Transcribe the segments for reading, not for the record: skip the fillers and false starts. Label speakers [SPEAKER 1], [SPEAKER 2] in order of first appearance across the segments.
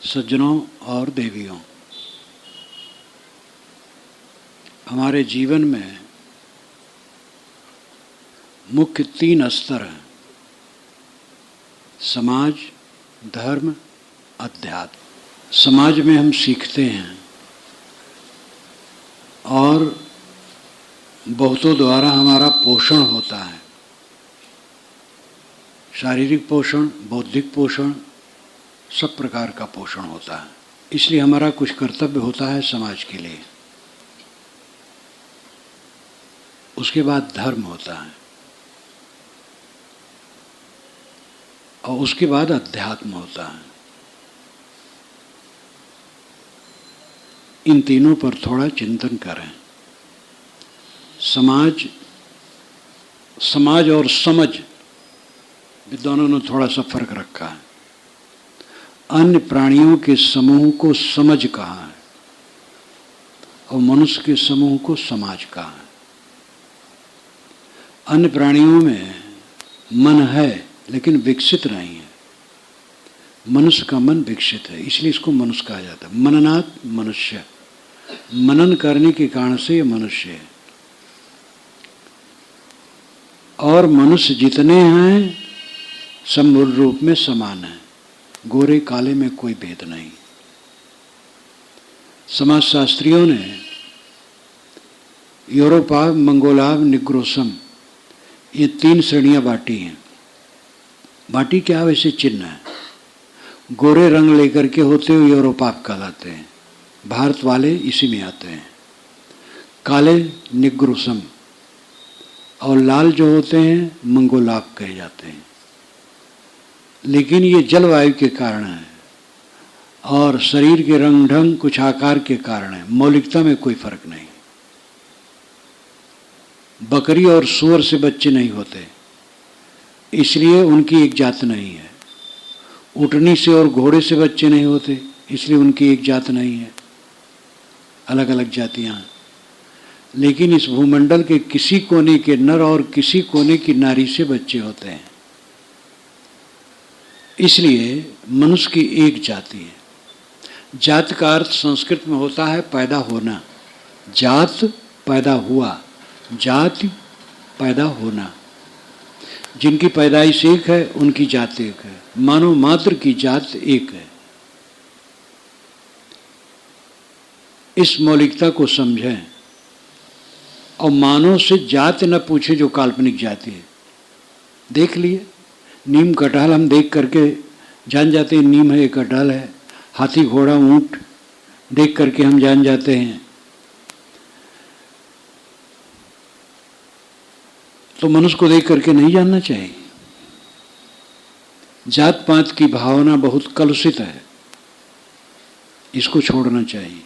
[SPEAKER 1] सज्जनों और देवियों, हमारे जीवन में मुख्य 3 स्तर हैं: समाज, धर्म, अध्यात्म। समाज में हम सीखते हैं और बहुतों द्वारा हमारा पोषण होता है। शारीरिक पोषण, बौद्धिक पोषण, सब प्रकार का पोषण होता है। इसलिए हमारा कुछ कर्तव्य होता है समाज के लिए। उसके बाद धर्म होता है और उसके बाद अध्यात्म होता है। इन तीनों पर थोड़ा चिंतन करें। समाज और समझ, दोनों ने थोड़ा सा फर्क रखा है। अन्य प्राणियों के समूह को समझ कहा है और मनुष्य के समूह को समाज कहा है। अन्य प्राणियों में मन है लेकिन विकसित नहीं है। मनुष्य का मन विकसित है, इसलिए इसको मनुष्य कहा जाता है। मननात् मनुष्य, मनन करने के कारण से ये मनुष्य है। और मनुष्य जितने हैं सब मूल रूप में समान है, गोरे काले में कोई भेद नहीं। समाजशास्त्रियों ने यूरोपाव, मंगोलाव, निग्रोसम, ये 3 श्रेणियां बांटी हैं। बांटी क्या, वैसे चिन्ह है। गोरे रंग लेकर के होते हुए यूरोपाव कहलाते हैं, भारत वाले इसी में आते हैं। काले निग्रोसम और लाल जो होते हैं मंगोलाव कहे जाते हैं। लेकिन ये जलवायु के कारण है और शरीर के रंग ढंग कुछ आकार के कारण है, मौलिकता में कोई फर्क नहीं। बकरी और सूअर से बच्चे नहीं होते, इसलिए उनकी एक जात नहीं है। ऊँटनी से और घोड़े से बच्चे नहीं होते, इसलिए उनकी एक जात नहीं है। अलग अलग जातियां हैं। लेकिन इस भूमंडल के किसी कोने के नर और किसी कोने की नारी से बच्चे होते हैं, इसलिए मनुष्य की एक जाति है। जात का अर्थ संस्कृत में होता है पैदा होना। जात पैदा हुआ, जाति पैदा होना। जिनकी पैदाइश एक है उनकी जात एक है। मानव मात्र की जात एक है। इस मौलिकता को समझें और मानव से जात न पूछे जो काल्पनिक जाति है। देख लिए, नीम कटहल हम देख करके जान जाते हैं नीम है, कटहल है। हाथी घोड़ा ऊंट देख करके हम जान जाते हैं। तो मनुष्य को देख करके नहीं जानना चाहिए। जात पात की भावना बहुत कलुषित है, इसको छोड़ना चाहिए।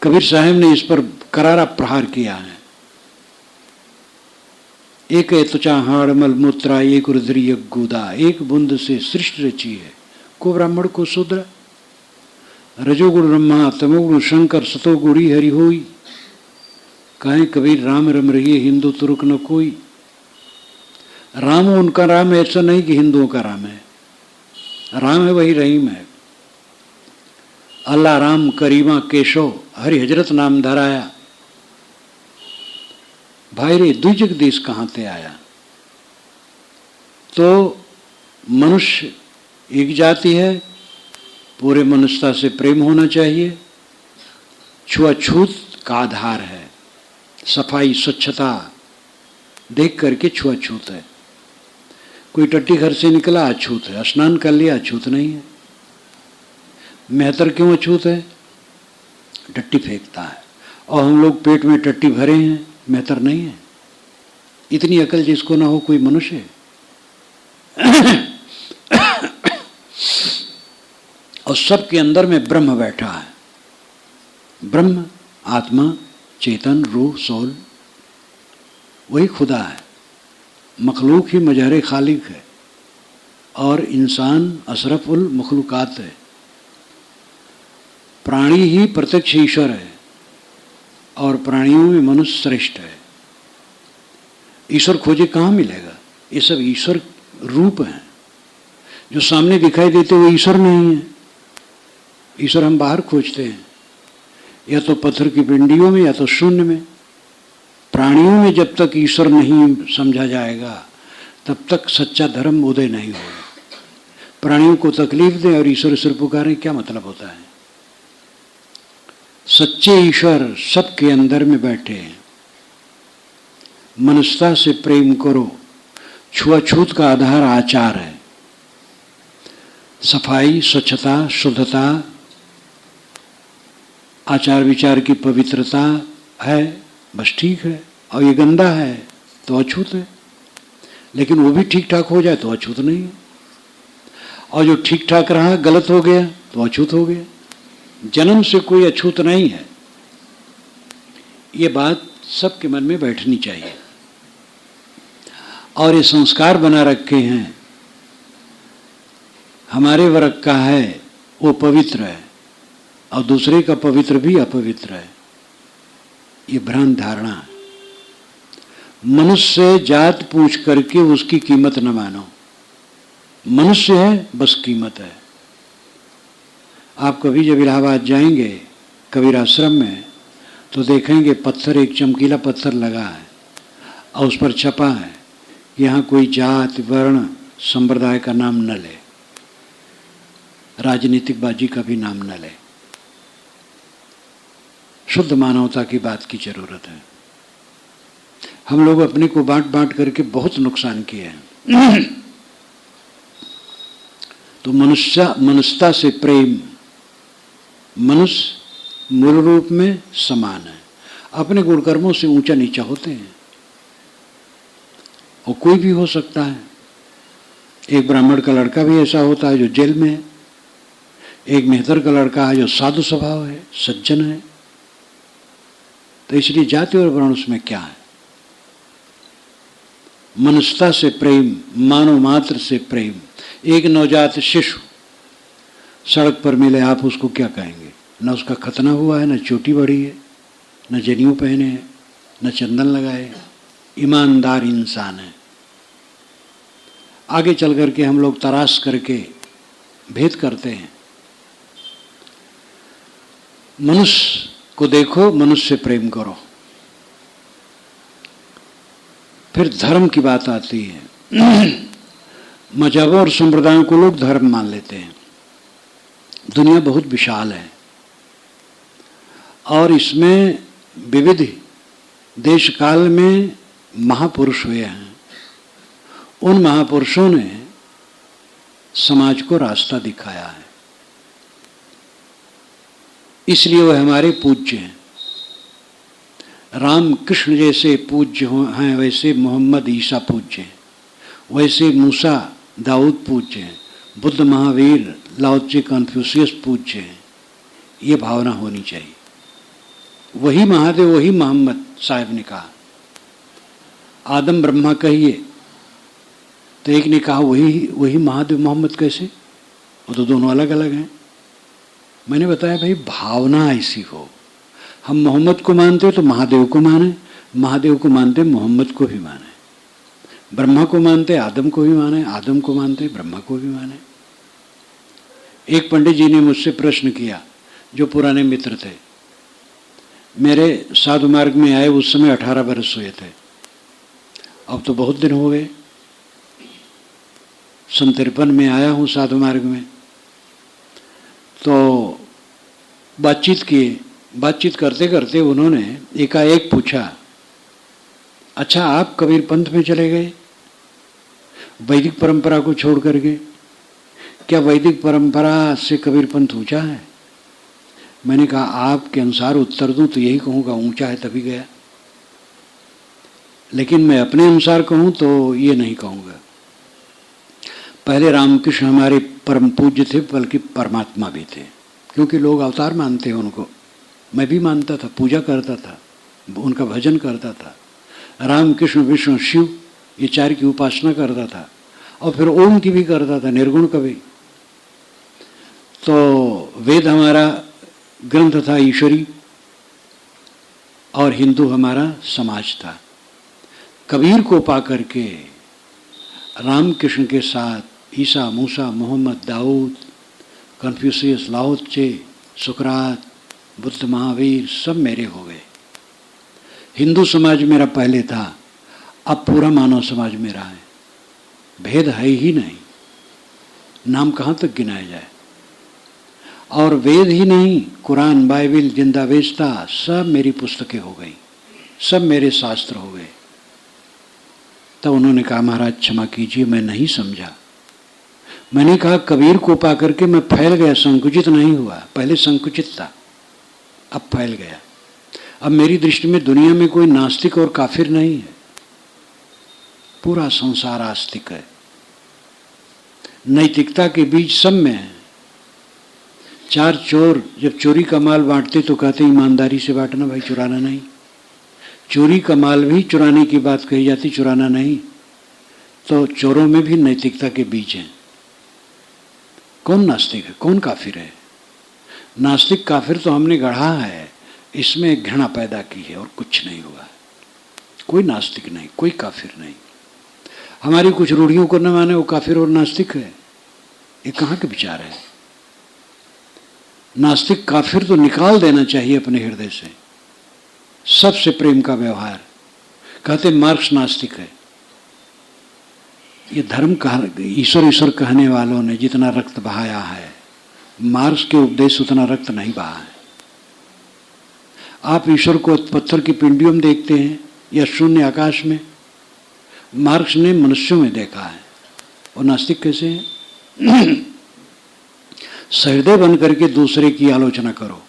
[SPEAKER 1] कबीर साहब ने इस पर करारा प्रहार किया है। एक त्वचा हाड़ मलमूत्रा, एक रुद्री एक गुदा, एक बूंद से सृष्टि रची है, को ब्राह्मण को शूद्र। रजोगुण ब्रह्मा, तमोगुण शंकर, सतोगुणी हरि होई। कहें कबीर राम रम रही हिंदू तुर्क न कोई। राम उनका राम है, ऐसा नहीं कि हिंदुओं का राम है। राम है वही रहीम है। अल्लाह राम करीमा केशव, हरि हजरत नाम धराया। भाई रे दुई जगदीश कहाँ ते आया। तो मनुष्य एक जाति है, पूरे मनुष्यता से प्रेम होना चाहिए। छुआछूत का आधार है, सफाई स्वच्छता देख करके छुआछूत है। कोई टट्टी घर से निकला अछूत है, स्नान कर लिया अछूत नहीं है। मेहतर क्यों अछूत है? टट्टी फेंकता है और हम लोग पेट में टट्टी भरे हैं, मेहतर नहीं है। इतनी अकल जिसको ना हो कोई मनुष्य है। और सबके अंदर में ब्रह्म बैठा है। ब्रह्म आत्मा, चेतन, रूह, सोल, वही खुदा है। मखलूक ही मजहर खालिक है और इंसान अशरफुल मखलूकात है। प्राणी ही प्रत्यक्ष ईश्वर है और प्राणियों में मनुष्य श्रेष्ठ है। ईश्वर खोजे कहाँ मिलेगा? ये सब ईश्वर रूप हैं। जो सामने दिखाई देते वो ईश्वर नहीं है। ईश्वर हम बाहर खोजते हैं, या तो पत्थर की पिंडियों में या तो शून्य में। प्राणियों में जब तक ईश्वर नहीं समझा जाएगा तब तक सच्चा धर्म उदय नहीं होगा। प्राणियों को तकलीफ दें और ईश्वर ईश्वर पुकारें, क्या मतलब होता है? सच्चे ईश्वर सबके अंदर में बैठे हैं। मनुष्यता से प्रेम करो, छुआछूत का आधार आचार है। सफाई, स्वच्छता, शुद्धता, आचार विचार की पवित्रता है, बस ठीक है। और ये गंदा है तो अछूत है, लेकिन वो भी ठीक ठाक हो जाए तो अछूत नहीं है। और जो ठीक ठाक रहा गलत हो गया तो अछूत हो गया। जन्म से कोई अछूत नहीं है, ये बात सबके मन में बैठनी चाहिए। और ये संस्कार बना रखे हैं, हमारे वर्ग का है वो पवित्र है और दूसरे का पवित्र भी अपवित्र है, ये भ्रांत धारणा है। मनुष्य जात पूछ करके उसकी कीमत न मानो। मनुष्य है बस कीमत है। आप कभी जब इलाहाबाद जाएंगे कबीर आश्रम में तो देखेंगे पत्थर, एक चमकीला पत्थर लगा है और उस पर छपा है कि यहाँ कोई जात वर्ण संप्रदाय का नाम न ले, राजनीतिक बाजी का भी नाम न ले। शुद्ध मानवता की बात की जरूरत है। हम लोग अपने को बांट बांट करके बहुत नुकसान किए हैं। तो मनुष्यता से प्रेम, मनुष्य मूल रूप में समान है, अपने गुण कर्मों से ऊंचा नीचा होते हैं और कोई भी हो सकता है। एक ब्राह्मण का लड़का भी ऐसा होता है जो जेल में है, एक मेहतर का लड़का है जो साधु स्वभाव है, सज्जन है। तो इसलिए जाति और वर्ण उसमें क्या है? मनुष्यता से प्रेम, मानव मात्र से प्रेम। एक नवजात शिशु सड़क पर मिले, आप उसको क्या कहेंगे? न उसका खतना हुआ है, न चोटी बढ़ी है, न जनेऊ पहने हैं, न चंदन लगाए, ईमानदार इंसान है। आगे चल करके हम लोग तराश करके भेद करते हैं। मनुष्य को देखो, मनुष्य से प्रेम करो। फिर धर्म की बात आती है। मजहबों और संप्रदायों को लोग धर्म मान लेते हैं। दुनिया बहुत विशाल है और इसमें विविध देश काल में महापुरुष हुए हैं। उन महापुरुषों ने समाज को रास्ता दिखाया है, इसलिए वह हमारे पूज्य हैं। राम कृष्ण जैसे पूज्य हैं वैसे मोहम्मद ईसा पूज्य हैं, वैसे मूसा दाऊद पूज्य हैं, बुद्ध महावीर लाओ त्से कन्फ्यूशियस पूज्य हैं। ये भावना होनी चाहिए। वही महादेव, वही मोहम्मद साहब ने कहा आदम ब्रह्मा कहिए, तो एक ने कहा वही महादेव मोहम्मद कैसे? वो तो दोनों अलग अलग हैं। मैंने बताया भाई भावना ऐसी हो। हम मोहम्मद को मानते तो महादेव को माने, महादेव को मानते मोहम्मद को भी माने, ब्रह्मा को मानते आदम को भी माने, आदम को मानते ब्रह्मा को भी माने। एक पंडित जी ने मुझसे प्रश्न किया, जो पुराने मित्र थे, मेरे साधु मार्ग में आए उस समय 18 वर्ष हुए थे, अब तो बहुत दिन हो गए। 53 में आया हूँ साधु मार्ग में। तो बातचीत करते करते उन्होंने एकाएक पूछा, अच्छा आप कबीर पंथ में चले गए वैदिक परंपरा को छोड़ करके? क्या वैदिक परंपरा से कबीर पंथ ऊंचा है? मैंने कहा आपके अनुसार उत्तर दूं तो यही कहूँगा ऊंचा है तभी गया, लेकिन मैं अपने अनुसार कहूँ तो ये नहीं कहूँगा। पहले रामकृष्ण हमारे परम पूज्य थे, बल्कि परमात्मा भी थे, क्योंकि लोग अवतार मानते हैं उनको। मैं भी मानता था, पूजा करता था, उनका भजन करता था। राम कृष्ण विष्णु शिव ये 4 की उपासना करता था और फिर ओम की भी करता था, निर्गुण का भी। तो वेद हमारा ग्रंथ था ईश्वरी और हिंदू हमारा समाज था। कबीर को पा करके राम कृष्ण के साथ ईसा, मूसा, मोहम्मद, दाऊद, कन्फ्यूशियस, लाओ त्से, सुकरात, बुद्ध, महावीर सब मेरे हो गए। हिंदू समाज मेरा पहले था, अब पूरा मानव समाज मेरा है। भेद है ही नहीं, नाम कहाँ तक गिनाया जाए। और वेद ही नहीं, कुरान, बाइबिल, जिंदा वेस्ता सब मेरी पुस्तकें हो गई, सब मेरे शास्त्र हो गए। तब उन्होंने कहा महाराज क्षमा कीजिए, मैं नहीं समझा। मैंने कहा कबीर को पा करके मैं फैल गया, संकुचित नहीं हुआ। पहले संकुचित था, अब फैल गया। अब मेरी दृष्टि में दुनिया में कोई नास्तिक और काफिर नहीं है, पूरा संसार आस्तिक है। नैतिकता के बीच सब में है। चार चोर जब चोरी का माल बांटते तो कहते ईमानदारी से बांटना भाई, चुराना नहीं। चोरी का माल भी चुराने की बात कही जाती, चुराना नहीं। तो चोरों में भी नैतिकता के बीच है। कौन नास्तिक है, कौन काफिर है? नास्तिक काफिर तो हमने गढ़ा है, इसमें घृणा पैदा की है और कुछ नहीं हुआ। कोई नास्तिक नहीं, कोई काफिर नहीं। हमारी कुछ रूढ़ियों को न माने वो काफिर और नास्तिक है, ये कहाँ के विचार है? नास्तिक काफिर तो निकाल देना चाहिए अपने हृदय से। सबसे प्रेम का व्यवहार। कहते मार्क्स नास्तिक है। ये धर्म कहा, ईश्वर ईश्वर कहने वालों ने जितना रक्त बहाया है, मार्क्स के उपदेश उतना रक्त नहीं बहा है। आप ईश्वर को पत्थर की पिंडियों में देखते हैं या शून्य आकाश में, मार्क्स ने मनुष्यों में देखा है। और नास्तिक कैसे है? सहृदय बन करके दूसरे की आलोचना करो,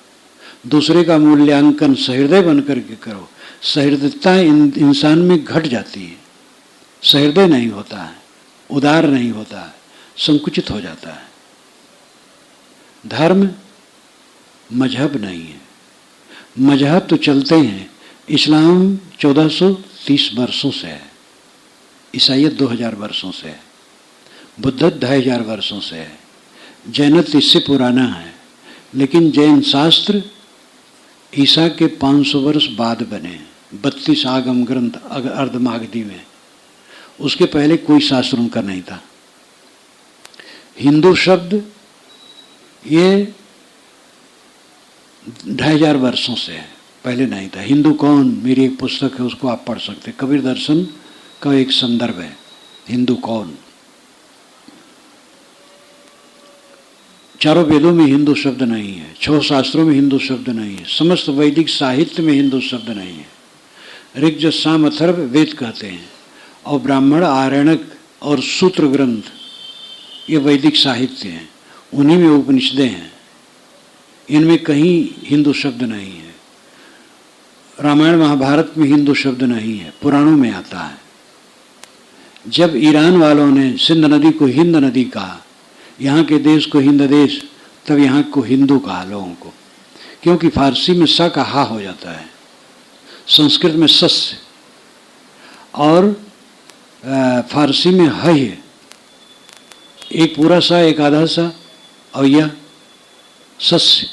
[SPEAKER 1] दूसरे का मूल्यांकन सहृदय बन करके करो। सहृदयता इंसान में घट जाती है, सहृदय नहीं होता है, उदार नहीं होता है, संकुचित हो जाता है। धर्म मजहब नहीं है। मजहब तो चलते हैं। इस्लाम 1430 वर्षों से है, ईसाईयत 2000 वर्षों से है, बुद्धत्व 2500 वर्षों से है, जैनत्व इससे पुराना है। लेकिन जैन शास्त्र ईसा के 500 वर्ष बाद बने, 32 आगम ग्रंथ अर्धमागधी में। उसके पहले कोई शास्त्र उनका नहीं था। हिंदू शब्द ये 2500 वर्षों से है, पहले नहीं था। हिंदू कौन, मेरी एक पुस्तक है, उसको आप पढ़ सकते हैं। कबीर दर्शन का एक संदर्भ है, हिंदू कौन। चारों वेदों में हिंदू शब्द नहीं है, 6 शास्त्रों में हिंदू शब्द नहीं है, समस्त वैदिक साहित्य में हिंदू शब्द नहीं है। ऋग्, साम, अथर्व वेद कहते हैं, और ब्राह्मण, आरण्यक और सूत्र ग्रंथ ये वैदिक साहित्य हैं, उन्हीं में उपनिषदें हैं। इनमें कहीं हिंदू शब्द नहीं है। रामायण महाभारत में हिंदू शब्द नहीं है, पुराणों में आता है। जब ईरान वालों ने सिंध नदी को हिंद नदी कहा, यहाँ के देश को हिंद देश, तब यहाँ को हिंदू कहा लोगों को, क्योंकि फारसी में सा का हा हो जाता है, संस्कृत में सस्य, और फारसी में है, एक पूरा सा एक आधा सा, और यह सस्य।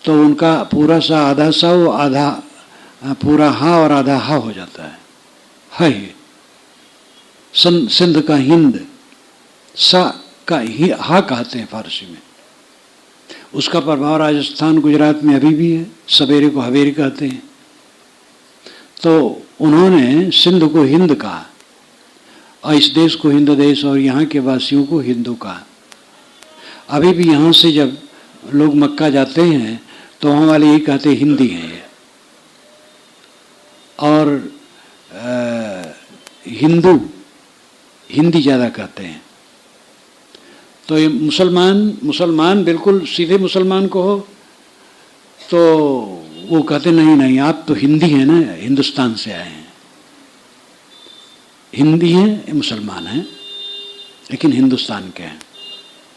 [SPEAKER 1] तो उनका पूरा सा आधा सा, वो आधा पूरा हा और आधा हा हो जाता है। सिंध का हिंद, सा का ही हा कहते हैं फारसी में। उसका प्रभाव राजस्थान, गुजरात में अभी भी है। सवेरे को हवेरी कहते हैं। तो उन्होंने सिंध को हिंद कहा, और इस देश को हिंद देश, और यहाँ के वासियों को हिंदू कहा। अभी भी यहाँ से जब लोग मक्का जाते हैं तो वहाँ वाले यही कहते हैं हिंदी हैं ये, और हिंदू हिंदी ज़्यादा कहते हैं। तो ये मुसलमान बिल्कुल सीधे मुसलमान को हो तो वो कहते नहीं नहीं, आप तो हिंदी हैं ना, हिंदुस्तान से आए हैं, हिंदी हैं, मुसलमान हैं, लेकिन हिंदुस्तान के हैं।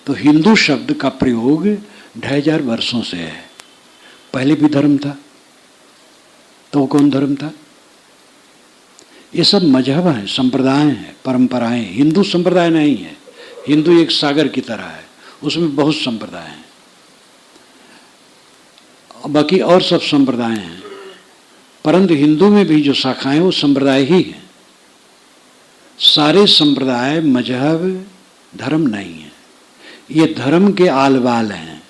[SPEAKER 1] तो हिंदू शब्द का प्रयोग 2500 वर्षों से है। पहले भी धर्म था, तो कौन धर्म था? ये सब मजहब हैं, संप्रदाय हैं, परंपराएं। हिंदू संप्रदाय नहीं है। हिंदू एक सागर की तरह है, उसमें बहुत संप्रदाय हैं, बाकी और सब संप्रदाय हैं। परंतु हिंदू में भी जो शाखाएं वो संप्रदाय ही हैं। सारे संप्रदाय, मजहब, धर्म नहीं है। ये धर्म के आलवाल हैं,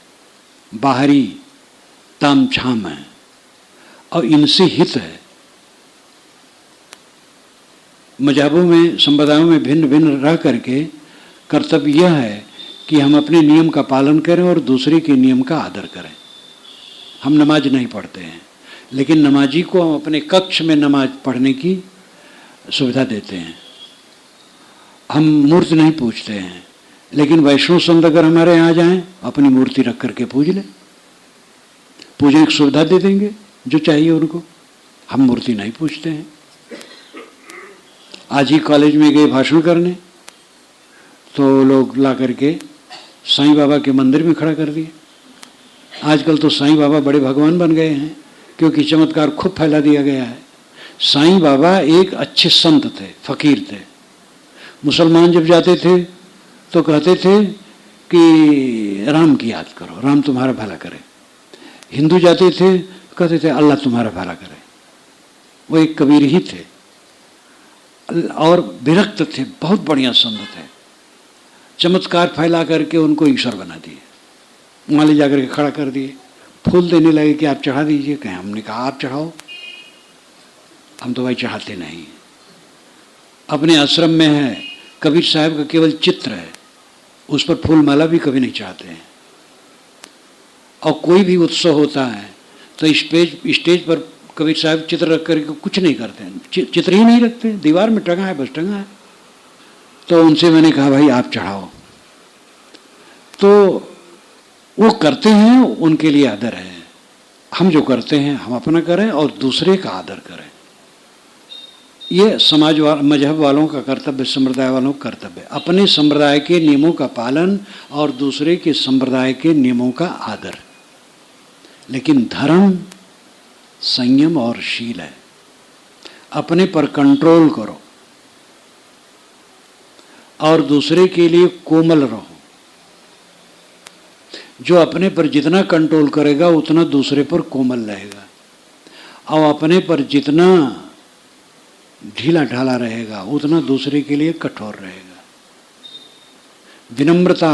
[SPEAKER 1] बाहरी तामझाम है और इनसे हित है। मजहबों में, संप्रदायों में भिन्न भिन्न रह करके कर्तव्य यह है कि हम अपने नियम का पालन करें और दूसरे के नियम का आदर करें। हम नमाज नहीं पढ़ते हैं, लेकिन नमाजी को हम अपने कक्ष में नमाज पढ़ने की सुविधा देते हैं। हम मूर्ति नहीं पूजते हैं, लेकिन वैष्णव संत अगर हमारे यहाँ जाएं, अपनी मूर्ति रख करके पूज लें, पूजने की सुविधा दे देंगे जो चाहिए उनको। हम मूर्ति नहीं पूजते हैं। आज ही कॉलेज में गए भाषण करने, तो लोग ला करके साईं बाबा के मंदिर में खड़ा कर दिए। आजकल तो साईं बाबा बड़े भगवान बन गए हैं, क्योंकि चमत्कार खूब फैला दिया गया है। साईं बाबा एक अच्छे संत थे, फकीर थे। मुसलमान जब जाते थे तो कहते थे कि राम की याद करो, राम तुम्हारा भला करे। हिंदू जाते थे, कहते थे अल्लाह तुम्हारा भला करे। वो एक कबीर ही थे और विरक्त थे, बहुत बढ़िया संत थे। चमत्कार फैला करके उनको ईश्वर बना दिए, वहाँ ले जाकर के खड़ा कर दिए। फूल देने लगे कि आप चढ़ा दीजिए, कहें हमने कहा आप चढ़ाओ, हम तो भाई चढ़ाते नहीं। अपने आश्रम में है, कबीर साहब का केवल चित्र है, उस पर फूल माला भी कभी नहीं चाहते हैं। और कोई भी उत्सव होता है तो स्टेज पर कबीर साहब चित्र रख करके कुछ नहीं करते हैं, चित्र ही नहीं रखते, दीवार में टंगा है, बस टंगा है। तो उनसे मैंने कहा भाई आप चढ़ाओ, तो वो करते हैं, उनके लिए आदर है। हम जो करते हैं हम अपना करें और दूसरे का आदर करें। ये समाज मजहब वालों का कर्तव्य, संप्रदाय वालों का कर्तव्य, अपने संप्रदाय के नियमों का पालन और दूसरे के संप्रदाय के नियमों का आदर। लेकिन धर्म संयम और शील है। अपने पर कंट्रोल करो और दूसरे के लिए कोमल रहो। जो अपने पर जितना कंट्रोल करेगा उतना दूसरे पर कोमल रहेगा, और अपने पर जितना ढीला ढाला रहेगा उतना दूसरे के लिए कठोर रहेगा। विनम्रता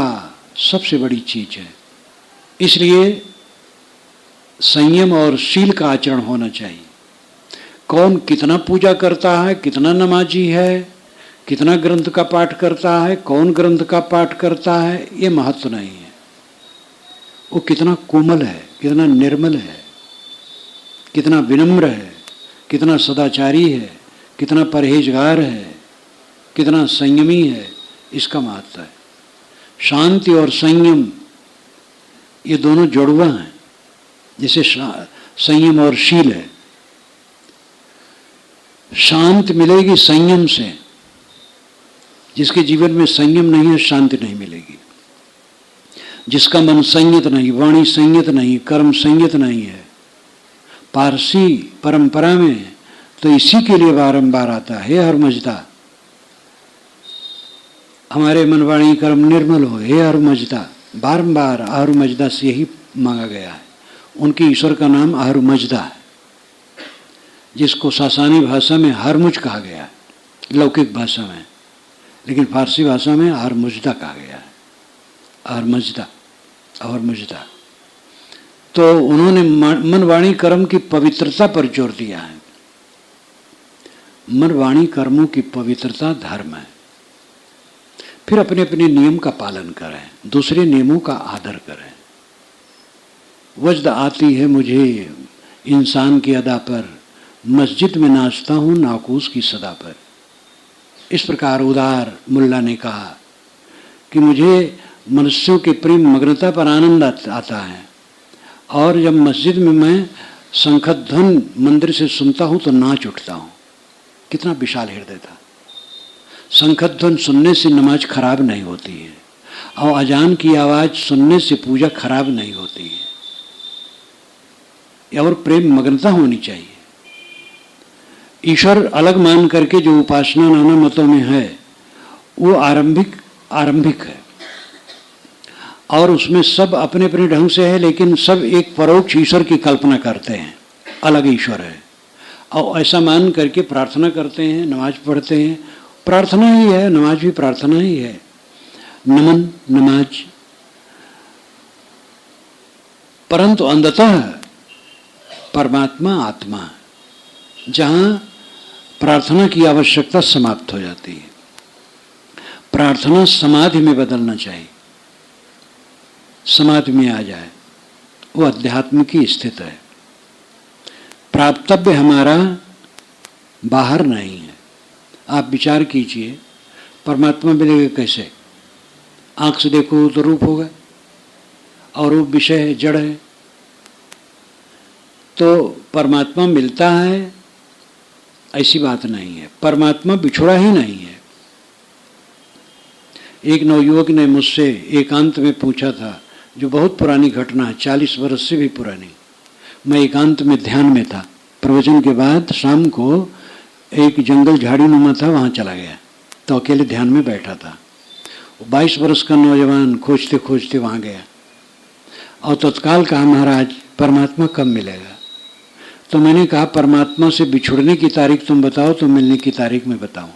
[SPEAKER 1] सबसे बड़ी चीज है। इसलिए संयम और शील का आचरण होना चाहिए। कौन कितना पूजा करता है, कितना नमाजी है, कितना ग्रंथ का पाठ करता है, कौन ग्रंथ का पाठ करता है, ये महत्व नहीं है। वो कितना कोमल है, कितना निर्मल है, कितना विनम्र है, कितना सदाचारी है, कितना परहेजगार है, कितना संयमी है, इसका महत्व है। शांति और संयम ये दोनों जुड़वा हैं, जैसे संयम और शील है। शांति मिलेगी संयम से, जिसके जीवन में संयम नहीं है शांति नहीं मिलेगी। जिसका मन संयत नहीं, वाणी संयत नहीं, कर्म संयत नहीं है, पारसी परंपरा में तो इसी के लिए बारंबार आता है हर मजदा, हमारे मन वाणी कर्म निर्मल हो, हे हर मजदा। बारंबार हर मजदा से यही मांगा गया है। उनकी ईश्वर का नाम अहर मजदा है, जिसको सासानी भाषा में हरमुज कहा गया है, लौकिक भाषा में, लेकिन फारसी भाषा में अहर मुजदा कहा गया है। अहर मजदा, अहर मुजदा। तो उन्होंने मन वाणी कर्म की पवित्रता पर जोर दिया है। मन वाणी कर्मों की पवित्रता धर्म है। फिर अपने अपने नियम का पालन करें, दूसरे नियमों का आदर करें। वज्द आती है मुझे इंसान की अदा पर, मस्जिद में नाचता हूँ नाकूस की सदा पर। इस प्रकार उदार मुल्ला ने कहा कि मुझे मनुष्यों के प्रेम मग्नता पर आनंद आता है, और जब मस्जिद में मैं शंखध्वन मंदिर से सुनता हूँ तो नाच उठता हूँ। कितना विशाल हृदय था। शंखध्वन सुनने से नमाज खराब नहीं होती है, और अजान की आवाज़ सुनने से पूजा खराब नहीं होती है। और प्रेम मग्नता होनी चाहिए। ईश्वर अलग मान करके जो उपासना नाना मतों में है वो आरंभिक है, और उसमें सब अपने अपने ढंग से है, लेकिन सब एक परोक्ष ईश्वर की कल्पना करते हैं, अलग ईश्वर है, और ऐसा मान करके प्रार्थना करते हैं, नमाज पढ़ते हैं। प्रार्थना ही है, नमाज भी प्रार्थना ही है। नमन, नमाज, परंतु अंततः परमात्मा आत्मा है, जहां प्रार्थना की आवश्यकता समाप्त हो जाती है। प्रार्थना समाधि में बदलना चाहिए, समाधि में आ जाए, वो अध्यात्म की स्थिति है। प्राप्तव्य हमारा बाहर नहीं है। आप विचार कीजिए, परमात्मा मिलेगा कैसे? आंख से देखो तो रूप होगा, और रूप विषय है, जड़ है। तो परमात्मा मिलता है ऐसी बात नहीं है, परमात्मा बिछुड़ा ही नहीं है। एक नवयुवक ने मुझसे एकांत में पूछा था, जो बहुत पुरानी घटना है, 40 वर्ष से भी पुरानी। मैं एकांत में ध्यान में था, प्रवचन के बाद शाम को एक जंगल झाड़ी नुमा था, वहाँ चला गया, तो अकेले ध्यान में बैठा था। 22 वर्ष का नौजवान खोजते खोजते वहाँ गया और तत्काल कहा, महाराज परमात्मा कब मिलेगा? तो मैंने कहा, परमात्मा से बिछुड़ने की तारीख तुम बताओ, तो मिलने की तारीख मैं बताऊं।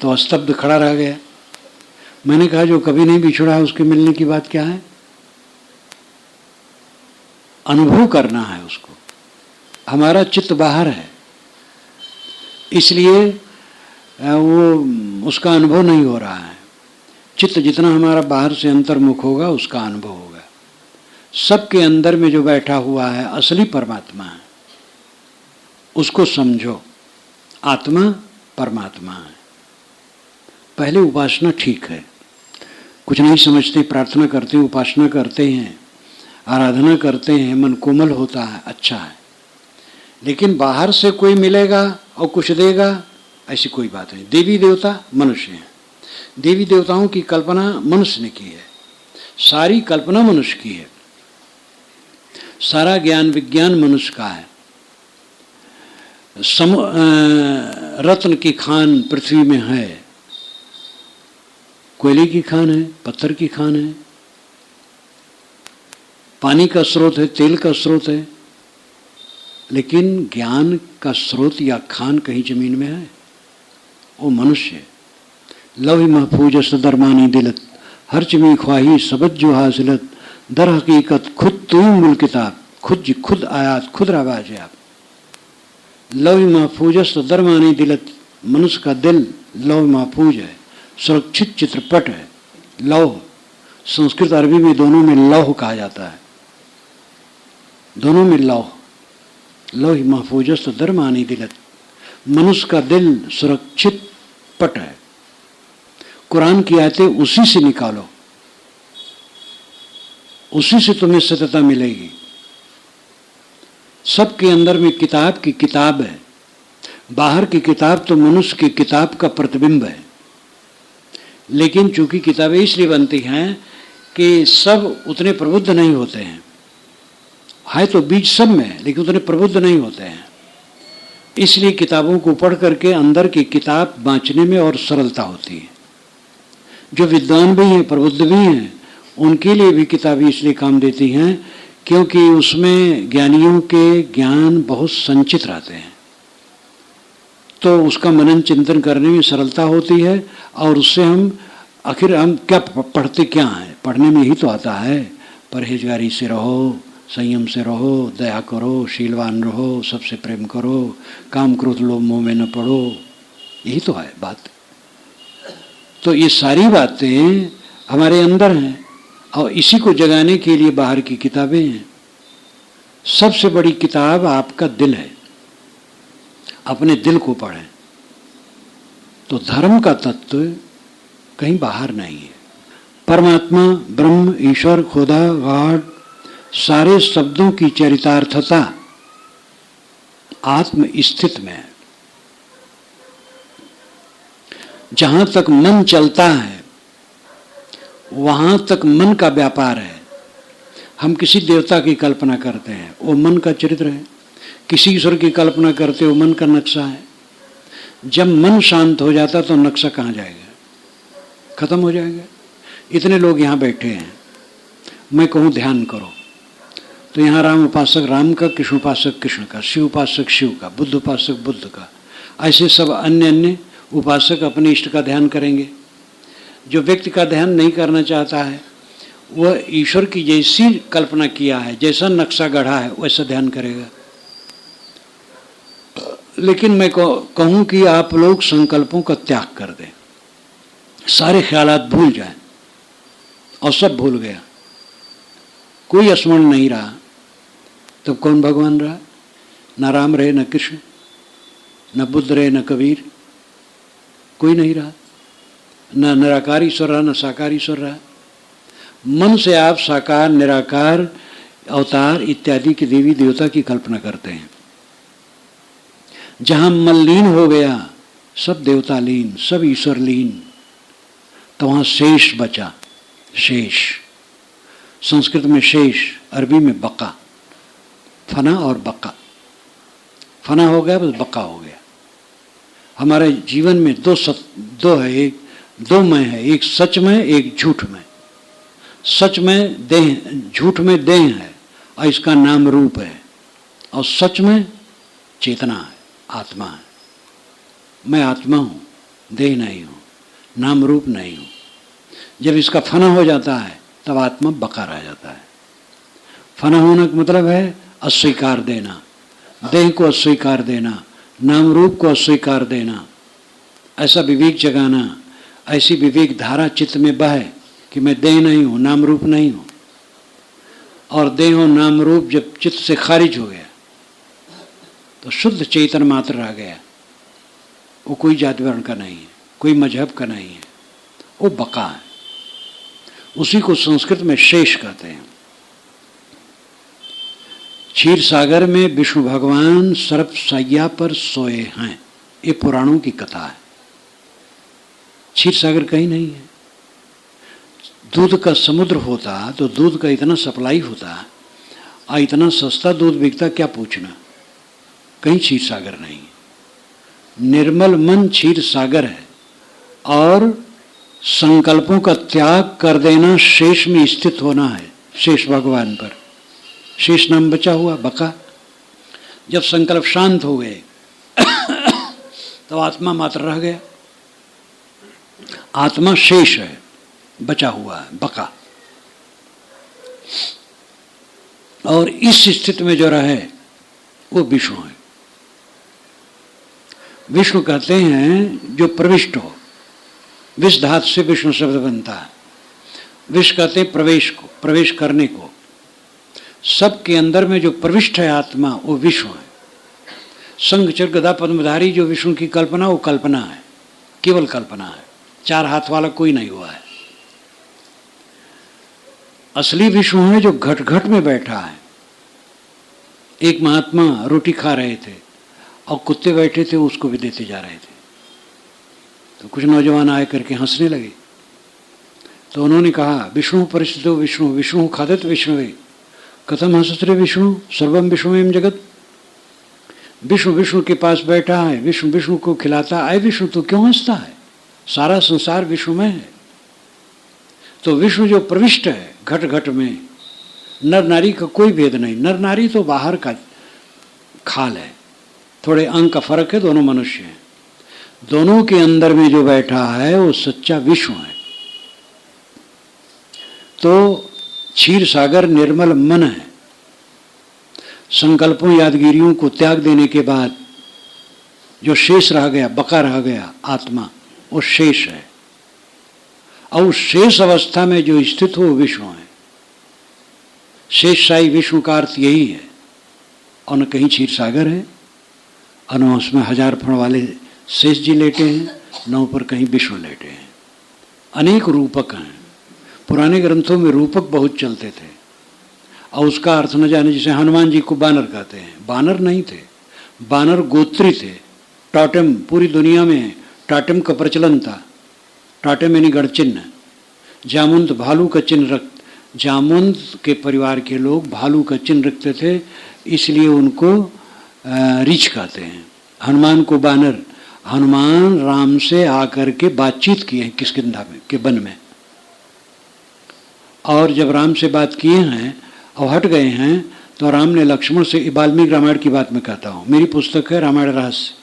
[SPEAKER 1] तो स्तब्ध खड़ा रह गया। मैंने कहा, जो कभी नहीं बिछुड़ा है उसके मिलने की बात क्या है? अनुभव करना है उसको। हमारा चित्त बाहर है, इसलिए वो उसका अनुभव नहीं हो रहा है। चित्त जितना हमारा बाहर से अंतर्मुख होगा, उसका अनुभव होगा। सबके अंदर में जो बैठा हुआ है असली परमात्मा है, उसको समझो। आत्मा परमात्मा है। पहले उपासना ठीक है, कुछ नहीं समझते, प्रार्थना करते हैं, उपासना करते हैं, आराधना करते हैं, मन कोमल होता है, अच्छा है। लेकिन बाहर से कोई मिलेगा और कुछ देगा, ऐसी कोई बात नहीं। देवी देवता मनुष्य हैं, देवी देवताओं की कल्पना मनुष्य ने की है, सारी कल्पना मनुष्य की है, सारा ज्ञान विज्ञान मनुष्य का है। रत्न की खान पृथ्वी में है, कोयले की खान है, पत्थर की खान है, पानी का स्रोत है, तेल का स्रोत है, लेकिन ज्ञान का स्रोत या खान कहीं जमीन में है, वो मनुष्य है। लौह महफूज सदरमानी दिलत, हर चमी ख्वाही सबद जो हासिलत, दर हकीकत खुद तुम मुल किताब, खुद आयात खुद रवाज है। आप लौह महफूज सदरमानी दिलत, मनुष्य का दिल लौह महफूज है, सुरक्षित चित्रपट है। लौह संस्कृत अरबी में दोनों में लौह कहा जाता है, दोनों में लौह। लौह महफूज सदरमानी दिलत, मनुष्य का दिल सुरक्षित पट है। कुरान की आयतें उसी से निकालो, उसी से तुम्हें सत्यता मिलेगी। सबके अंदर में किताब की किताब है। बाहर की किताब तो मनुष्य की किताब का प्रतिबिंब है, लेकिन चूंकि किताबें इसलिए बनती हैं कि सब उतने प्रबुद्ध नहीं होते हैं, है तो बीज सब में, लेकिन उतने प्रबुद्ध नहीं होते हैं। इसलिए किताबों को पढ़ करके अंदर की किताब बांचने में और सरलता होती है। जो विद्वान भी हैं, प्रबुद्ध भी हैं, उनके लिए भी किताबें इसलिए काम देती हैं क्योंकि उसमें ज्ञानियों के ज्ञान बहुत संचित रहते हैं, तो उसका मनन चिंतन करने में सरलता होती है। और उससे हम आखिर हम क्या पढ़ते क्या हैं, पढ़ने में ही तो आता है, परहेजगारी से रहो, संयम से रहो, दया करो, शीलवान रहो, सबसे प्रेम करो, काम क्रोध लोभ मोह में न पड़ो, यही तो है बात। तो ये सारी बातें हमारे अंदर हैं और इसी को जगाने के लिए बाहर की किताबें हैं। सबसे बड़ी किताब आपका दिल है, अपने दिल को पढ़ें। तो धर्म का तत्व कहीं बाहर नहीं है। परमात्मा, ब्रह्म, ईश्वर, खुदा, गॉड, सारे शब्दों की चरितार्थता आत्म स्थित में है। जहां तक मन चलता है वहां तक मन का व्यापार है। हम किसी देवता की कल्पना करते हैं, वो मन का चरित्र है। किसी ईश्वर की कल्पना करते हो, मन का नक्शा है। जब मन शांत हो जाता तो नक्शा कहाँ जाएगा, खत्म हो जाएगा। इतने लोग यहाँ बैठे हैं, मैं कहूँ ध्यान करो तो यहाँ राम उपासक राम का, कृष्ण उपासक कृष्ण का, शिव उपासक शिव का, बुद्ध उपासक बुद्ध का, ऐसे सब अन्य अन्य उपासक अपने इष्ट का ध्यान करेंगे। जो व्यक्ति का ध्यान नहीं करना चाहता है वह ईश्वर की जैसी कल्पना किया है, जैसा नक्शा गढ़ा है वैसा ध्यान करेगा। लेकिन मैं कहूँ कि आप लोग संकल्पों का त्याग कर दें, सारे ख्यालात भूल जाएं, और सब भूल गया, कोई स्मरण नहीं रहा, तब कौन भगवान रहा? न राम रहे, न कृष्ण, न बुद्ध रहे, न कबीर, कोई नहीं रहा। न निराकार ईश्वर रहा, न साकार ईश्वर रहा। मन से आप साकार, निराकार, अवतार इत्यादि की देवी देवता की कल्पना करते हैं। जहाँ मन लीन हो गया, सब देवता लीन, सब ईश्वर लीन, तो वहाँ शेष बचा। शेष संस्कृत में शेष, अरबी में बका, फना और बका। फना हो गया बस बका हो गया। हमारे जीवन में दो है, एक दो मैं है, एक सच में, एक झूठ में। सच में देह, झूठ में देह है और इसका नाम रूप है, और सच में चेतना है, आत्मा है। मैं आत्मा हूँ, देह नहीं हूँ, नाम रूप नहीं हूँ। जब इसका फना हो जाता है तब आत्मा बका रह जाता है। फना होने का मतलब है अस्वीकार देना, देह को अस्वीकार देना, नाम रूप को अस्वीकार देना। ऐसा विवेक जगाना, ऐसी विवेक धारा चित्त में बहे कि मैं देह नहीं हूँ, नाम रूप नहीं हूँ। और देह और नाम रूप जब चित्त से खारिज हो गया तो शुद्ध चेतन मात्र रह गया। वो कोई जाति वर्ण का नहीं है, कोई मजहब का नहीं है, वो बका है। उसी को संस्कृत में शेष कहते हैं। क्षीर सागर में विष्णु भगवान सर्प सैया पर सोए हैं, ये पुराणों की कथा है। क्षीर सागर कहीं नहीं है। दूध का समुद्र होता तो दूध का इतना सप्लाई होता और इतना सस्ता दूध बिकता, क्या पूछना। कहीं क्षीर सागर नहीं है। निर्मल मन क्षीर सागर है, और संकल्पों का त्याग कर देना, शेष में स्थित होना है, शेष भगवान पर। शेष नाम बचा हुआ बका। जब संकल्प शांत हो गए तो आत्मा मात्र रह गया। आत्मा शेष है, बचा हुआ है, बका। और इस स्थिति में जो रहे वो विष्णु है। विष्णु कहते हैं जो प्रविष्ट हो। विष धातु से विष्णु शब्द बनता है। विष कहते हैं प्रवेश को, प्रवेश करने को। सबके अंदर में जो प्रविष्ट है आत्मा, वो विष्णु है। शंख चक्र गदा पद्मधारी जो विष्णु की कल्पना, वो कल्पना है, केवल कल्पना है। चार हाथ वाला कोई नहीं हुआ है। असली विष्णु है जो घट घट में बैठा है। एक महात्मा रोटी खा रहे थे और कुत्ते बैठे थे, उसको भी देते जा रहे थे। तो कुछ नौजवान आए करके हंसने लगे। तो उन्होंने कहा विष्णु परिस्थितो विष्णु, विष्णु खादत विष्णुवे, कथम हंसते विष्णु, सर्वम विष्णुएम जगत। विष्णु विष्णु के पास बैठा है, विष्णु विष्णु को खिलाता है। विष्णु तो क्यों हंसता है, सारा संसार विष्णु में है। तो विष्णु जो प्रविष्ट है घट घट में, नर नारी का कोई भेद नहीं। नर नारी तो बाहर का खाल है, थोड़े अंग का फर्क है, दोनों मनुष्य हैं। दोनों के अंदर में जो बैठा है वो सच्चा विष्णु है। तो क्षीर सागर निर्मल मन है। संकल्पों यादगिरियों को त्याग देने के बाद जो शेष रह गया, बका रह गया आत्मा, वो शेष है। और उस शेष अवस्था में जो स्थित हो विष्णु है। शेष साई विष्णु का अर्थ यही है। और न कहीं क्षीर सागर है, और न उसमें हजार फण वाले शेष जी लेटे हैं, न ऊपर कहीं विष्णु लेटे हैं। अनेक रूपक हैं। पुराने ग्रंथों में रूपक बहुत चलते थे, और उसका अर्थ न जाने। जैसे हनुमान जी को बानर कहते हैं, बानर नहीं थे, बानर गोत्री थे। टॉटेम पूरी दुनिया में टॉटेम का प्रचलन था। टॉटेम यानी गढ़ चिन्ह। जामुंत भालू का चिन्ह जामुंत के परिवार के लोग भालू का चिन्ह रखते थे, इसलिए उनको रीछ कहते हैं। हनुमान को बानर। हनुमान राम से आकर के बातचीत किए हैं किष्किंधा में के वन में, और जब राम से बात किए हैं और हट गए हैं तो राम ने लक्ष्मण से, वाल्मीकि रामायण की बात मैं कहता हूँ, मेरी पुस्तक है रामायण रहस्य,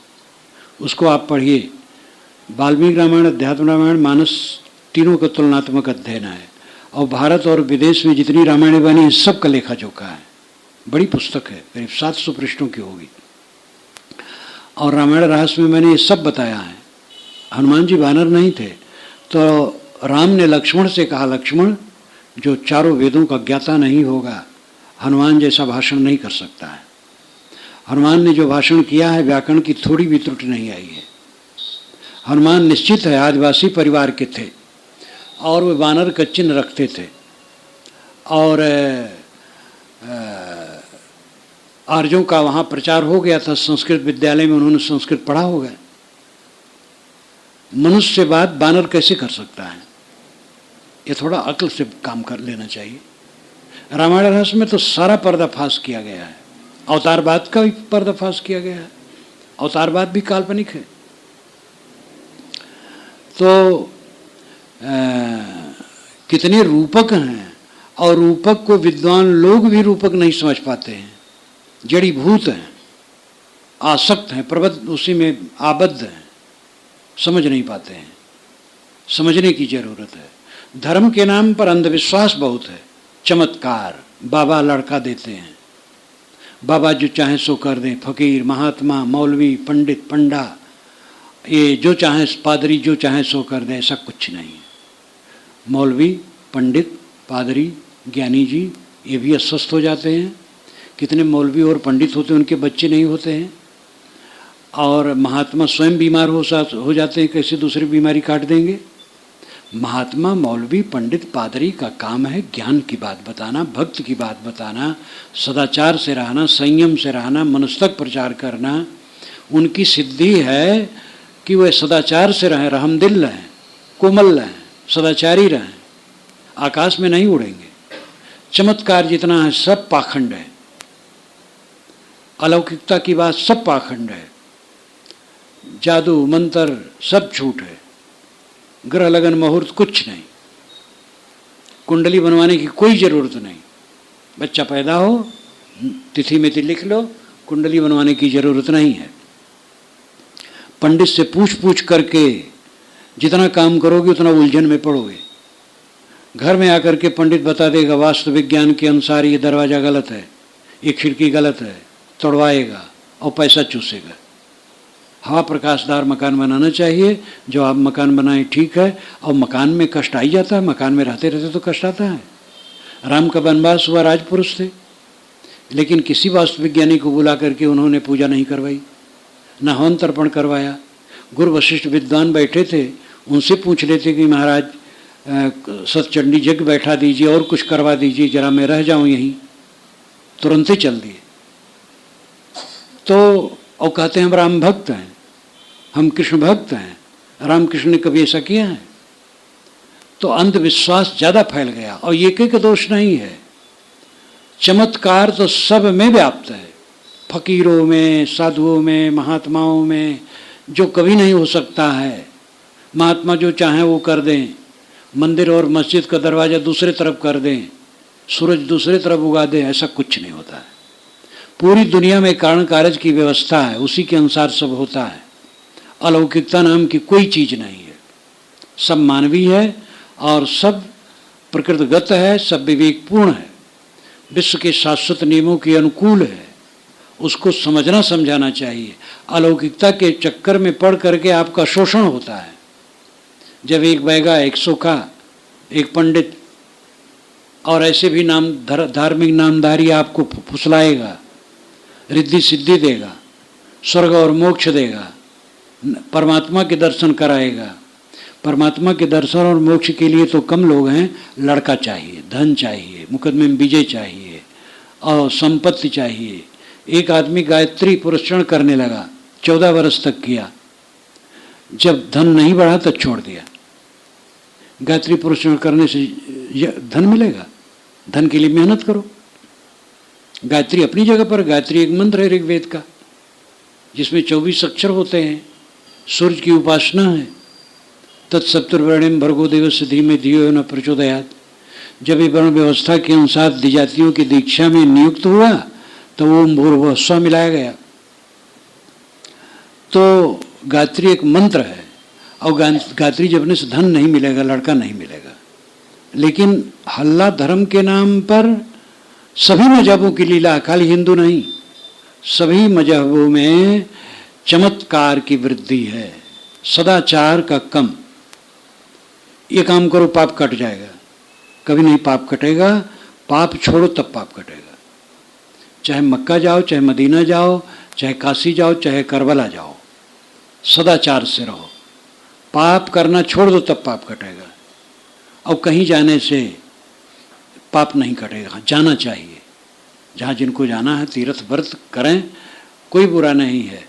[SPEAKER 1] उसको आप पढ़िए। वाल्मीकि रामायण, अध्यात्म रामायण, मानस तीनों का तुलनात्मक अध्ययन है। और भारत और विदेश में जितनी रामायण बनी है सब का लेखा जोखा है। बड़ी पुस्तक है, करीब 700 पृष्ठों की होगी। और रामायण रहस्य में मैंने ये सब बताया है। हनुमान जी वानर नहीं थे, तो राम ने लक्ष्मण से कहा, लक्ष्मण जो चारों वेदों का ज्ञाता नहीं होगा, हनुमान जैसा भाषण नहीं कर सकता है। हनुमान ने जो भाषण किया है, व्याकरण की थोड़ी भी त्रुटि नहीं आई है। हनुमान निश्चित है आदिवासी परिवार के थे और वे वानर का चिन्ह रखते थे। और आर्यों का वहाँ प्रचार हो गया था, संस्कृत विद्यालय में उन्होंने संस्कृत पढ़ा होगा। मनुष्य से बात वानर कैसे कर सकता है? ये थोड़ा अक्ल से काम कर लेना चाहिए। रामायण रहस्य में तो सारा पर्दाफाश किया गया है। अवतारवाद का भी पर्दाफाश किया गया है। अवतारवाद भी काल्पनिक है। तो कितने रूपक हैं, और रूपक को विद्वान लोग भी रूपक नहीं समझ पाते हैं। जड़ी भूत हैं, आसक्त हैं, प्रबद्ध उसी में आबद्ध हैं, समझ नहीं पाते हैं। समझने की जरूरत है। धर्म के नाम पर अंधविश्वास बहुत है। चमत्कार, बाबा लड़का देते हैं, बाबा जो चाहे सो कर दें, फकीर, महात्मा, मौलवी, पंडित, पंडा, ये जो चाहे, पादरी जो चाहे सो कर दे, ऐसा कुछ नहीं है। मौलवी, पंडित, पादरी, ज्ञानी जी ये भी अस्वस्थ हो जाते हैं। कितने मौलवी और पंडित होते हैं, उनके बच्चे नहीं होते हैं। और महात्मा स्वयं बीमार हो जाते हैं, कैसे दूसरी बीमारी काट देंगे। महात्मा, मौलवी, पंडित, पादरी का काम है ज्ञान की बात बताना, भक्त की बात बताना, सदाचार से रहना, संयम से रहना, मनुष्य तक प्रचार करना। उनकी सिद्धि है कि वह सदाचार से रहें, रहमदिल रहें, कोमल रहें, सदाचारी रहें, आकाश में नहीं उड़ेंगे। चमत्कार जितना है सब पाखंड है। अलौकिकता की बात सब पाखंड है। जादू मंत्र सब झूठ है। ग्रह लगन मुहूर्त कुछ नहीं। कुंडली बनवाने की कोई ज़रूरत नहीं। बच्चा पैदा हो, तिथि मिति लिख लो, कुंडली बनवाने की ज़रूरत नहीं है। पंडित से पूछ करके जितना काम करोगे उतना उलझन में पड़ोगे। घर में आकर के पंडित बता देगा वास्तु विज्ञान के अनुसार ये दरवाज़ा गलत है, ये खिड़की गलत है, तोड़वाएगा और पैसा चूसेगा। हवा प्रकाशदार मकान बनाना चाहिए। जो आप मकान बनाएं ठीक है, और मकान में कष्ट आ ही जाता है। मकान में रहते रहते तो कष्ट आता है। राम का वनवास हुआ, राजपुरुष थे, लेकिन किसी वास्तु विज्ञानी को बुला करके उन्होंने पूजा नहीं करवाई, न हवन तर्पण करवाया। गुरु वशिष्ठ विद्वान बैठे थे, उनसे पूछ लेते कि महाराज सतचंडी यज्ञ बैठा दीजिए और कुछ करवा दीजिए, जरा मैं रह जाऊं यहीं। तुरंत ही चल दिए। तो और कहते हैं हम राम भक्त हैं, हम कृष्ण भक्त हैं। रामकृष्ण ने कभी ऐसा किया है? तो अंधविश्वास ज़्यादा फैल गया। और ये एक दोष नहीं है, चमत्कार तो सब में व्याप्त है। फकीरों में, साधुओं में, महात्माओं में, जो कभी नहीं हो सकता है। महात्मा जो चाहें वो कर दें, मंदिर और मस्जिद का दरवाज़ा दूसरे तरफ कर दें, सूरज दूसरे तरफ उगा दें, ऐसा कुछ नहीं होता है। पूरी दुनिया में कारण कारज की व्यवस्था है, उसी के अनुसार सब होता है। अलौकिकता नाम की कोई चीज़ नहीं है। सब मानवीय है और सब प्रकृतिगत है, सब विवेकपूर्ण है, विश्व के शाश्वत नियमों के अनुकूल है। उसको समझना समझाना चाहिए। अलौकिकता के चक्कर में पड़ करके आपका शोषण होता है। जब एक बैगा, एक सोखा, एक पंडित और ऐसे भी नाम धार्मिक नामधारी आपको फुसलाएगा, रिद्धि सिद्धि देगा, स्वर्ग और मोक्ष देगा, परमात्मा के दर्शन कराएगा। परमात्मा के दर्शन और मोक्ष के लिए तो कम लोग हैं। लड़का चाहिए, धन चाहिए, मुकदमे में विजय चाहिए और संपत्ति चाहिए। एक आदमी गायत्री पुरस्कार करने लगा, 14 वर्ष तक किया। जब धन नहीं बढ़ा तो छोड़ दिया। गायत्री पुरस्कार करने से धन मिलेगा? धन के लिए मेहनत करो। गायत्री अपनी जगह पर, गायत्री एक मंत्र है ऋग्वेद का, जिसमें 24 अक्षर होते हैं। सूर्य की उपासना है। तत्सप्तर्वर्णिम भर्गो देवस्य धीमे धियो न प्रचोदयात्। जब ये वर्ण व्यवस्था के अनुसार द्विजातियों की दीक्षा में नियुक्त हुआ तो ओम भूर्भुवः मिलाया गया। तो गायत्री एक मंत्र है और गायत्री जपने से धन नहीं मिलेगा, लड़का नहीं मिलेगा। लेकिन हल्ला धर्म के नाम पर सभी मजहबों की लीला, खाली हिंदू नहीं, सभी मजहबों में चमत्कार की वृद्धि है, सदाचार का कम। ये काम करो पाप कट जाएगा, कभी नहीं पाप कटेगा। पाप छोड़ो तब पाप कटेगा। चाहे मक्का जाओ, चाहे मदीना जाओ, चाहे काशी जाओ, चाहे करबला जाओ, सदाचार से रहो। पाप करना छोड़ दो तब पाप कटेगा। और कहीं जाने से पाप नहीं कटेगा, जाना चाहिए। जहाँ जिनको जाना है तीर्थ व्रत करें, कोई बुरा नहीं है।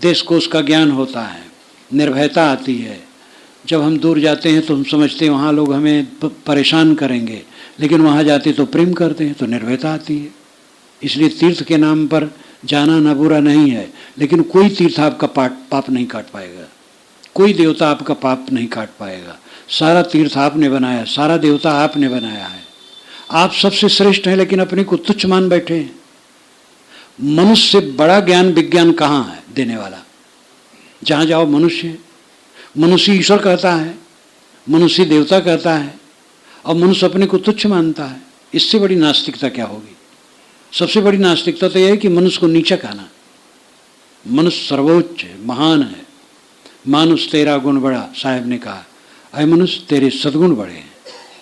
[SPEAKER 1] देश कोश का ज्ञान होता है, निर्भयता आती है। जब हम दूर जाते हैं तो हम समझते हैं वहाँ लोग हमें परेशान करेंगे, लेकिन वहाँ जाते तो प्रेम करते हैं, तो निर्भयता आती है। इसलिए तीर्थ के नाम पर जाना ना बुरा नहीं है, लेकिन कोई तीर्थ आपका पाप नहीं काट पाएगा, कोई देवता आपका पाप नहीं काट पाएगा। सारा तीर्थ आपने बनाया, सारा देवता आपने बनाया है। आप सबसे श्रेष्ठ हैं, लेकिन अपने को तुच्छ मान बैठे हैं। मनुष्य से बड़ा ज्ञान विज्ञान कहाँ है देने वाला? जहाँ जाओ मनुष्य, मनुष्य ईश्वर कहता है, मनुष्य देवता कहता है, और मनुष्य अपने को तुच्छ मानता है। इससे बड़ी नास्तिकता क्या होगी? सबसे बड़ी नास्तिकता तो यह है कि मनुष्य को नीचा कहना। मनुष्य सर्वोच्च है, महान है। मानुष तेरा गुण बड़ा, साहब ने कहा, अय मनुष्य तेरे सद्गुण बड़े हैं,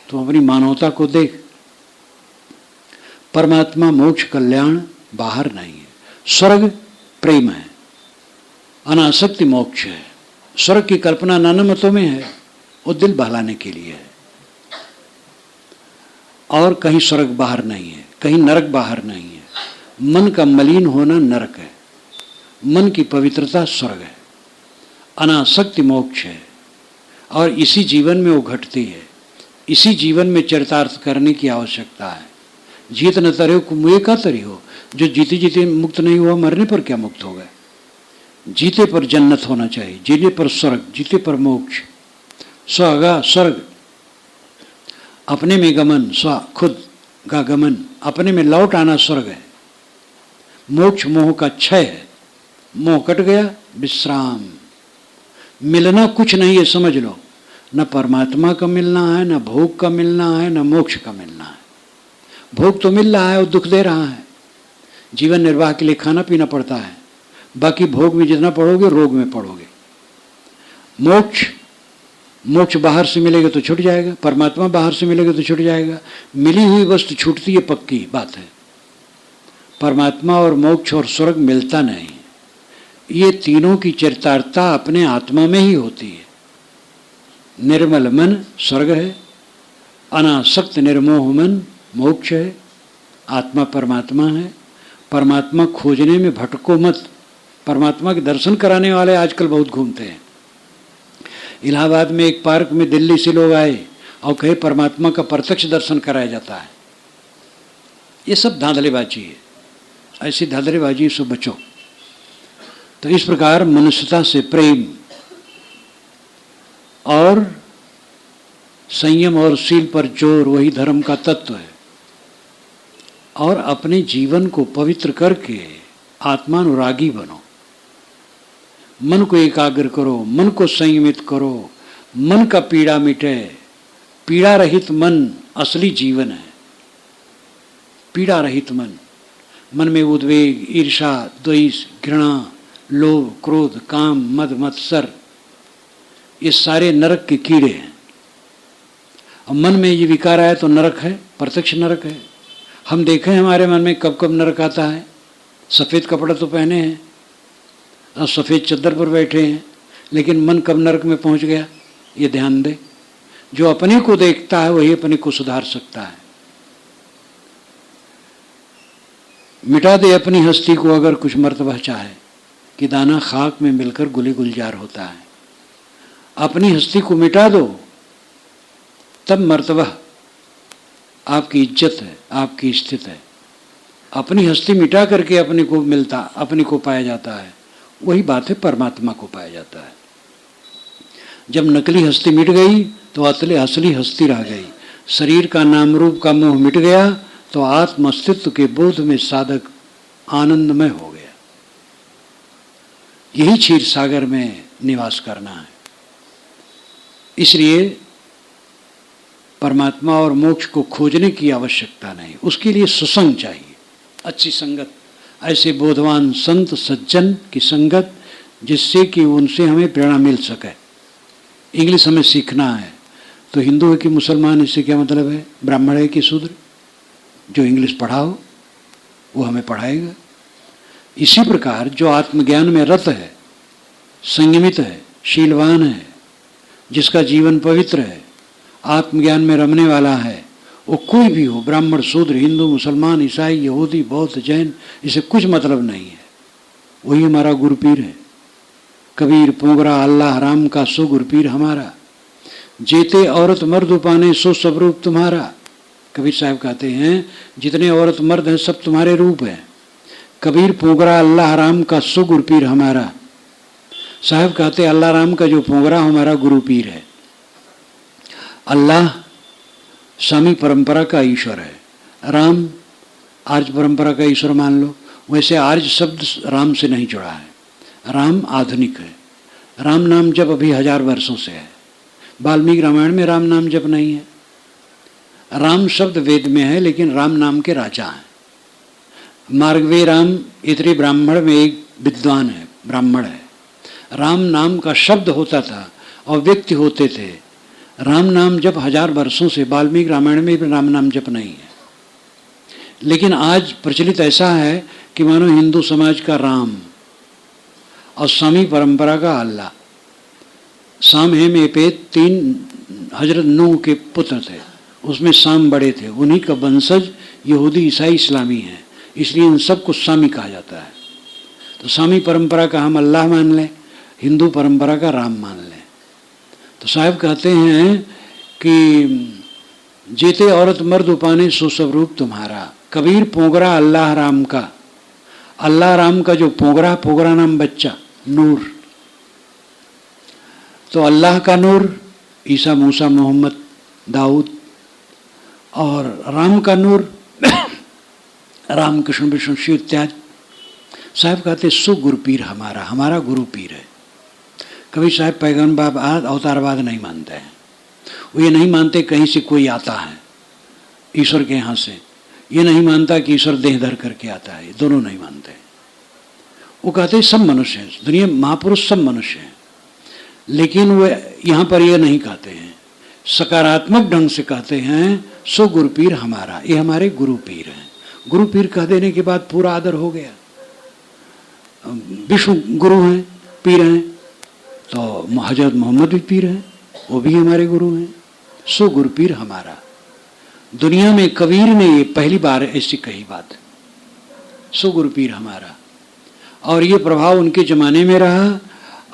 [SPEAKER 1] तो अपनी मानवता को देख। परमात्मा मोक्ष कल्याण बाहर नहीं है, स्वर्ग प्रेम है, अनासक्ति मोक्ष है। स्वर्ग की कल्पना नाना मतों में है, वो दिल बहलाने के लिए है। और कहीं स्वर्ग बाहर नहीं है, कहीं नरक बाहर नहीं है। मन का मलिन होना नरक है, मन की पवित्रता स्वर्ग है। अनासक्ति मोक्ष है, और इसी जीवन में वो घटती है। इसी जीवन में चरितार्थ करने की आवश्यकता है। जीत न तरे को मुए का तरी हो, जो जीते जीते मुक्त नहीं हुआ, मरने पर क्या मुक्त होगा? जीते पर जन्नत होना चाहिए, जीने पर स्वर्ग, जीते पर मोक्ष। स्वर्गा स्वर्ग, अपने में गमन, स्व खुद का गमन, अपने में लौट आना स्वर्ग है। मोक्ष मोह का क्षय है, मोह कट गया, विश्राम। मिलना कुछ नहीं है, समझ लो। न परमात्मा का मिलना है, न भोग का मिलना है, न मोक्ष का मिलना है। भोग तो मिल रहा है और दुख दे रहा है। जीवन निर्वाह के लिए खाना पीना पड़ता है, बाकी भोग में जितना पड़ोगे रोग में पड़ोगे। मोक्ष बाहर से मिलेगा तो छूट जाएगा, परमात्मा बाहर से मिलेगा तो छूट जाएगा। मिली हुई वस्तु छूटती है, पक्की बात है। परमात्मा और मोक्ष और स्वर्ग मिलता नहीं। ये तीनों की चरितार्थता अपने आत्मा में ही होती है। निर्मल मन स्वर्ग है, अनासक्त निर्मोह मन मोक्ष है, आत्मा परमात्मा है। परमात्मा खोजने में भटको मत। परमात्मा के दर्शन कराने वाले आजकल बहुत घूमते हैं। इलाहाबाद में एक पार्क में दिल्ली से लोग आए और कहे परमात्मा का प्रत्यक्ष दर्शन कराया जाता है। ये सब धांधलेबाजी है, ऐसी धांधलेबाजी से बचो। तो इस प्रकार मनुष्यता से प्रेम और संयम और शील पर जोर, वही धर्म का तत्व है। और अपने जीवन को पवित्र करके आत्मानुरागी बनो। मन को एकाग्र करो, मन को संयमित करो, मन का पीड़ा मिटे। पीड़ा रहित मन असली जीवन है। पीड़ा रहित मन, मन में उद्वेग, ईर्षा, द्वेष, घृणा, लोभ, क्रोध, काम, मद, मत्सर, ये सारे नरक के कीड़े हैं। और मन में ये विकार आया तो नरक है, प्रत्यक्ष नरक है। हम देखें हमारे मन में कब कब नरक आता है। सफ़ेद कपड़ा तो पहने हैं और सफ़ेद चद्दर पर बैठे हैं, लेकिन मन कब नरक में पहुंच गया, ये ध्यान दे। जो अपने को देखता है वही अपने को सुधार सकता है। मिटा दे अपनी हस्ती को अगर कुछ मर्तबा चाहे, कि दाना खाक में मिलकर गुले गुलजार होता है। अपनी हस्ती को मिटा दो, तब मर्तबा आपकी इज्जत है, आपकी स्थिति है। अपनी हस्ती मिटा करके अपने को मिलता, अपने को पाया जाता है। वही बात है, परमात्मा को पाया जाता है। जब नकली हस्ती मिट गई तो असली हस्ती रह गई। शरीर का नाम रूप का मोह मिट गया तो आत्म अस्तित्व के बोध में साधक आनंदमय हो गया। यही क्षीर सागर में निवास करना है। इसलिए परमात्मा और मोक्ष को खोजने की आवश्यकता नहीं, उसके लिए सुसंग चाहिए, अच्छी संगत, ऐसे बोधवान संत सज्जन की संगत जिससे कि उनसे हमें प्रेरणा मिल सके। इंग्लिश हमें सीखना है तो हिंदू है कि मुसलमान, इससे क्या मतलब है? ब्राह्मण है कि शूद्र? जो इंग्लिश पढ़ाओ वो हमें पढ़ाएगा। इसी प्रकार जो आत्मज्ञान में रत है, संयमित है, शीलवान है, जिसका जीवन पवित्र है, आत्मज्ञान में रमने वाला है, वो कोई भी हो, ब्राह्मण, शूद्र, हिंदू, मुसलमान, ईसाई, यहूदी, बौद्ध, जैन, इसे कुछ मतलब नहीं है, वही हमारा गुरुपीर है। कबीर पोंगरा अल्लाह राम का सो गुरुपीर हमारा, जेते औरत मर्द उपाने सो सब रूप तुम्हारा। कबीर साहब कहते हैं जितने औरत मर्द हैं सब तुम्हारे रूप हैं। कबीर पोंगरा अल्लाह राम का सो गुरुपीर हमारा। साहब कहते अल्लाह राम का जो पोंगरा हमारा गुरुपीर है। अल्लाह स्वामी परंपरा का ईश्वर है, राम आर्य परंपरा का ईश्वर मान लो। वैसे आर्य शब्द राम से नहीं जुड़ा है, राम आधुनिक है। राम नाम जप अभी 1000 वर्षों से है। वाल्मीकि रामायण में राम नाम जप नहीं है। राम शब्द वेद में है लेकिन राम नाम के राजा हैं। मार्गवे राम इतरे ब्राह्मण में एक विद्वान है, ब्राह्मण है। राम नाम का शब्द होता था और व्यक्ति होते थे। राम नाम जप 1000 वर्षों से, वाल्मीकि रामायण में भी राम नाम जप नहीं है। लेकिन आज प्रचलित ऐसा है कि मानो हिंदू समाज का राम और स्वामी परंपरा का अल्लाह। साम हेम एपेत 3 हजरत नूह के पुत्र थे, उसमें साम बड़े थे। उन्हीं का वंशज यहूदी, ईसाई, इस्लामी है, इसलिए इन सबको स्वामी कहा जाता है। तो स्वामी परंपरा का हम अल्लाह मान लें, हिंदू परंपरा का राम मान लें। तो साहब कहते हैं कि जेते औरत मर्द उपाने सो सब रूप तुम्हारा। कबीर पोंगरा अल्लाह राम का, अल्लाह राम का जो पोंगरा, पोंगरा नाम बच्चा, नूर। तो अल्लाह का नूर ईसा, मूसा, मोहम्मद, दाऊद, और राम का नूर राम, कृष्ण, विष्णु, शिव इत्यादि। साहब कहते सो गुरुपीर हमारा, हमारा गुरुपीर है। कभी साहब पैगंबरवाद, अवतारवाद नहीं मानते हैं। वो ये नहीं मानते कहीं से कोई आता है ईश्वर के यहाँ से, ये नहीं मानता कि ईश्वर देह धर करके आता है, दोनों नहीं मानते। वो कहते सब मनुष्य हैं, दुनिया महापुरुष सब मनुष्य हैं। लेकिन वो यहाँ पर ये नहीं कहते हैं, सकारात्मक ढंग से कहते हैं सो गुरुपीर हमारा, ये हमारे गुरुपीर हैं। गुरुपीर कह देने के बाद पूरा आदर हो गया। विष्णु गुरु हैं, पीर हैं, तो हजरत मोहम्मद भी पीर हैं, वो भी हमारे गुरु हैं। सो गुरुपीर हमारा। दुनिया में कबीर ने ये पहली बार ऐसी कही बात, सो गुरुपीर हमारा। और ये प्रभाव उनके जमाने में रहा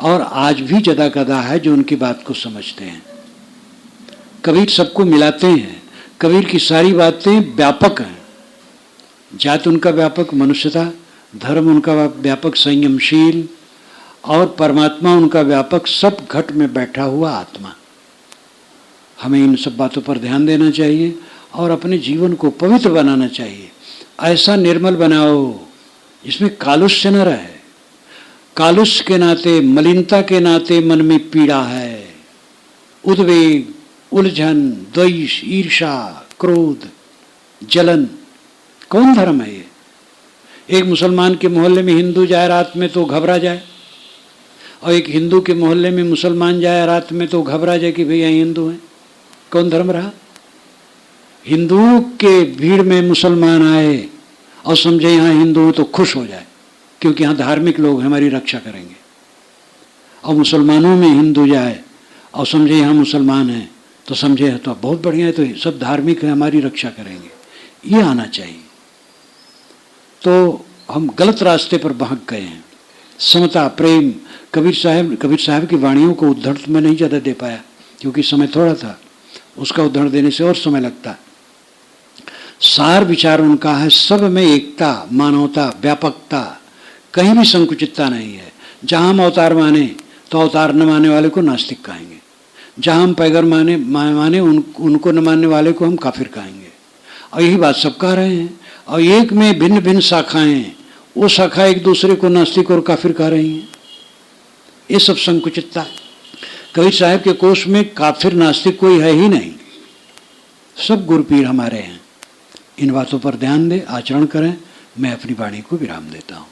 [SPEAKER 1] और आज भी जदा कदा है जो उनकी बात को समझते हैं। कबीर सबको मिलाते हैं। कबीर की सारी बातें व्यापक हैं। जाति उनका व्यापक, मनुष्यता, धर्म उनका व्यापक, संयमशील, और परमात्मा उनका व्यापक, सब घट में बैठा हुआ आत्मा। हमें इन सब बातों पर ध्यान देना चाहिए और अपने जीवन को पवित्र बनाना चाहिए। ऐसा निर्मल बनाओ जिसमें कालुष्य न रहे। कालुष्य के नाते, मलिनता के नाते मन में पीड़ा है, उद्वेग, उलझन, द्वेष, ईर्षा, क्रोध, जलन। कौन धर्म है ये? एक मुसलमान के मोहल्ले में हिंदू जाए रात में तो घबरा जाए, और एक हिंदू के मोहल्ले में मुसलमान जाए रात में तो घबरा जाए कि भैया हिंदू हैं। कौन धर्म रहा? हिंदुओं के भीड़ में मुसलमान आए और समझे यहाँ हिंदू हैं तो खुश हो जाए क्योंकि यहाँ धार्मिक लोग हमारी रक्षा करेंगे, और मुसलमानों में हिंदू जाए और समझे यहाँ मुसलमान हैं तो समझे तो बहुत बढ़िया है, तो सब धार्मिक है, हमारी रक्षा करेंगे। ये आना चाहिए। तो हम गलत रास्ते पर बहक गए हैं। समता, प्रेम। कबीर साहब की वाणियों को उद्धरण में नहीं ज़्यादा दे पाया क्योंकि समय थोड़ा था, उसका उद्धरण देने से और समय लगता। सार विचार उनका है, सब में एकता, मानवता, व्यापकता, कहीं भी संकुचितता नहीं है। जहाँ हम अवतार माने तो अवतार न मानने वाले को नास्तिक कहेंगे, जहाँ हम पैगर माने उनको न मानने वाले को हम काफिर कहेंगे। और यही बात सब कह रहे हैं। और एक में भिन्न भिन्न शाखाएं, वो शाखा एक दूसरे को नास्तिक और काफिर कह रही हैं। ये सब संकुचितता। कबीर साहब के कोष में काफिर नास्तिक कोई है ही नहीं, सब गुरुपीर हमारे हैं। इन बातों पर ध्यान दें, आचरण करें। मैं अपनी वाणी को विराम देता हूँ।